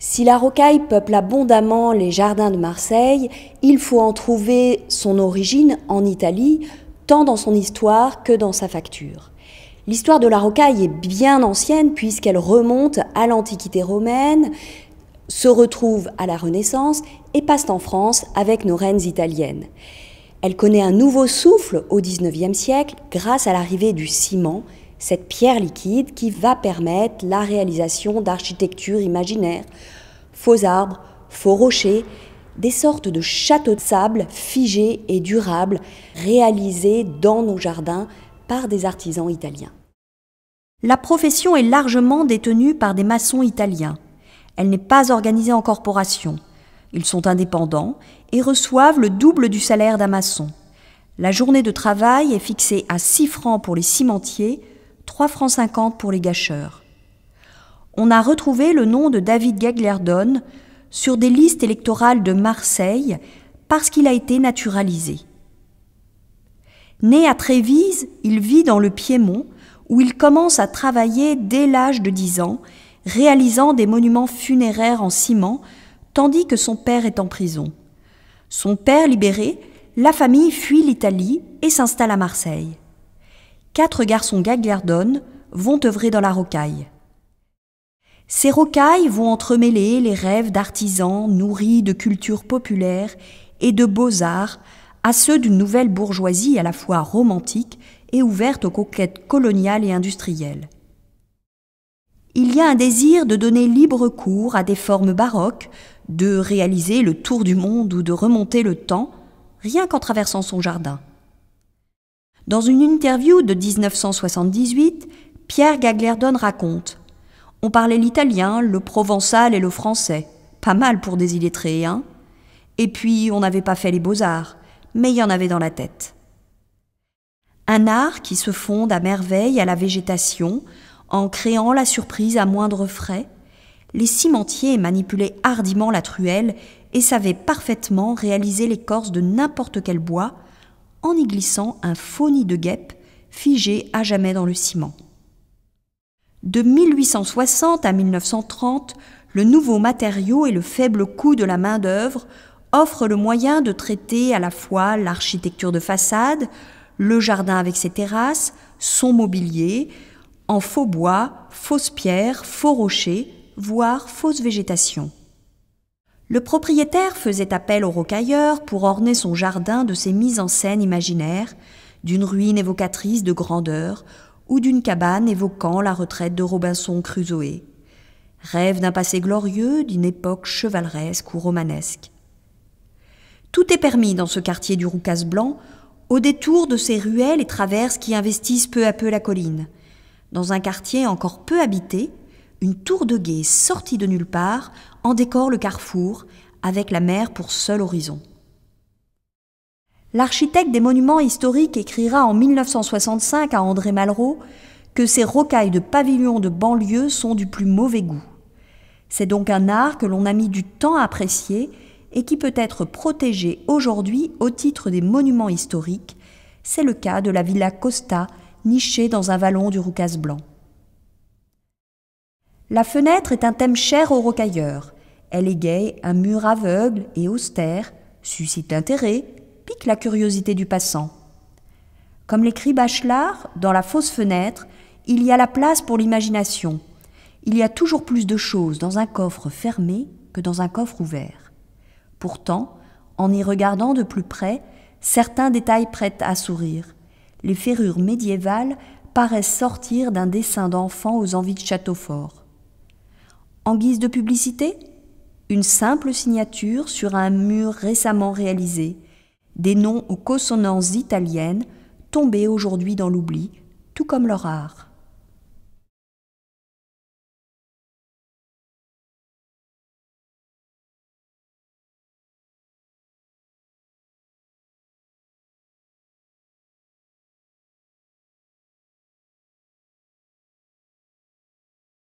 Si la rocaille peuple abondamment les jardins de Marseille, il faut en trouver son origine en Italie, tant dans son histoire que dans sa facture. L'histoire de la rocaille est bien ancienne puisqu'elle remonte à l'Antiquité romaine, se retrouve à la Renaissance et passe en France avec nos reines italiennes. Elle connaît un nouveau souffle au XIXe siècle grâce à l'arrivée du ciment, cette pierre liquide qui va permettre la réalisation d'architecture imaginaire, faux arbres, faux rochers, des sortes de châteaux de sable figés et durables réalisés dans nos jardins par des artisans italiens. La profession est largement détenue par des maçons italiens. Elle n'est pas organisée en corporation. Ils sont indépendants et reçoivent le double du salaire d'un maçon. La journée de travail est fixée à 6 francs pour les cimentiers, 3,50 francs pour les gâcheurs. On a retrouvé le nom de David Gagliardone sur des listes électorales de Marseille parce qu'il a été naturalisé. Né à Trévise, il vit dans le Piémont où il commence à travailler dès l'âge de 10 ans, réalisant des monuments funéraires en ciment, tandis que son père est en prison. Son père libéré, la famille fuit l'Italie et s'installe à Marseille. 4 garçons Gagliardone vont œuvrer dans la rocaille. Ces rocailles vont entremêler les rêves d'artisans nourris de culture populaire et de beaux-arts à ceux d'une nouvelle bourgeoisie à la fois romantique et ouverte aux conquêtes coloniales et industrielles. Il y a un désir de donner libre cours à des formes baroques, de réaliser le tour du monde ou de remonter le temps, rien qu'en traversant son jardin. Dans une interview de 1978, Pierre Gagliardone raconte « On parlait l'italien, le provençal et le français, pas mal pour des illettrés, hein. Et puis on n'avait pas fait les beaux-arts, mais il y en avait dans la tête. » Un art qui se fonde à merveille à la végétation, en créant la surprise à moindre frais, les cimentiers manipulaient hardiment la truelle et savaient parfaitement réaliser l'écorce de n'importe quel bois, en y glissant un faux nid de guêpe figé à jamais dans le ciment. De 1860 à 1930, le nouveau matériau et le faible coût de la main-d'œuvre offrent le moyen de traiter à la fois l'architecture de façade, le jardin avec ses terrasses, son mobilier, en faux bois, fausses pierres, faux rochers, voire fausse végétation. Le propriétaire faisait appel au rocailleur pour orner son jardin de ces mises en scène imaginaires, d'une ruine évocatrice de grandeur ou d'une cabane évoquant la retraite de Robinson Crusoe. Rêve d'un passé glorieux, d'une époque chevaleresque ou romanesque. Tout est permis dans ce quartier du Roucas blanc, au détour de ces ruelles et traverses qui investissent peu à peu la colline. Dans un quartier encore peu habité, une tour de guet sortie de nulle part en décore le carrefour, avec la mer pour seul horizon. L'architecte des monuments historiques écrira en 1965 à André Malraux que ces rocailles de pavillons de banlieue sont du plus mauvais goût. C'est donc un art que l'on a mis du temps à apprécier et qui peut être protégé aujourd'hui au titre des monuments historiques. C'est le cas de la Villa Costa, nichée dans un vallon du Roucas blanc. La fenêtre est un thème cher aux rocailleurs. Elle égaye un mur aveugle et austère, suscite l'intérêt, pique la curiosité du passant. Comme l'écrit Bachelard, dans la fausse fenêtre, il y a la place pour l'imagination. Il y a toujours plus de choses dans un coffre fermé que dans un coffre ouvert. Pourtant, en y regardant de plus près, certains détails prêtent à sourire. Les ferrures médiévales paraissent sortir d'un dessin d'enfant aux envies de château fort. En guise de publicité, une simple signature sur un mur récemment réalisé, des noms aux consonances italiennes tombés aujourd'hui dans l'oubli, tout comme leur art.